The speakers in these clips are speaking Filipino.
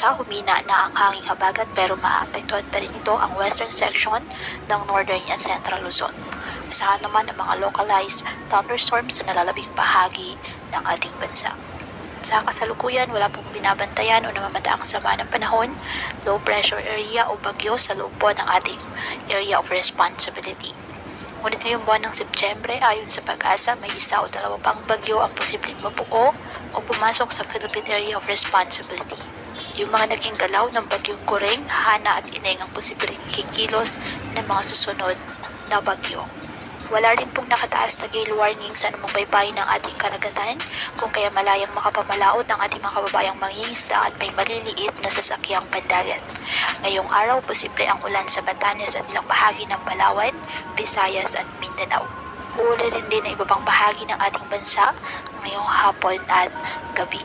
bansa, humina na ang hanging habagat pero maapektuhan pa rin ito ang western section ng northern at central Luzon. Asahan naman ang mga localized thunderstorms sa nalalabing bahagi ng ating bansa. Sa kasalukuyan, wala pong binabantayan o namamataang sama ng panahon, low pressure area o bagyo sa loob po ng ating area of responsibility. Ngunit ngayong buwan ng Setyembre, ayon sa Pag-asa, may isa o dalawa pang bagyo ang posibleng mabuo o pumasok sa Philippine Area of Responsibility. Yung mga naging galaw ng bagyong Goreng, Hana at Ineng ang posibleng kikilos ng mga susunod na bagyo. Wala rin pong nakataas na gale warning sa anumang baybayin ng ating karagatan, kung kaya malayang makapamalaot ng ating mga kababayang mangingisda at may maliliit na sasakyang pandagat. Ngayong araw, posible ang ulan sa Batanes at ilang bahagi ng Palawan, Visayas at Mindanao. Uulan din ang iba pang bahagi ng ating bansa ngayong hapon at gabi.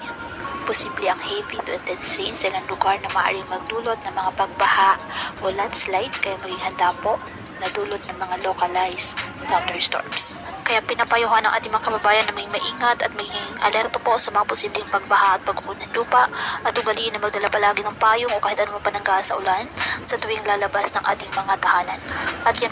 Posible ang heavy to intense rain sa ilang lugar na maaaring magdulot ng mga pagbaha o landslide, kaya maging handa po na dulot ng mga localized thunderstorms. Kaya pinapayuhan ng ating mga kababayan na may maingat at maging alerto po sa mga posibleng pagbaha at pag-uod ng lupa, at ugaliin na magdala palagi ng payong o kahit anong panangga sa ulan sa tuwing lalabas ng ating mga tahanan. At yan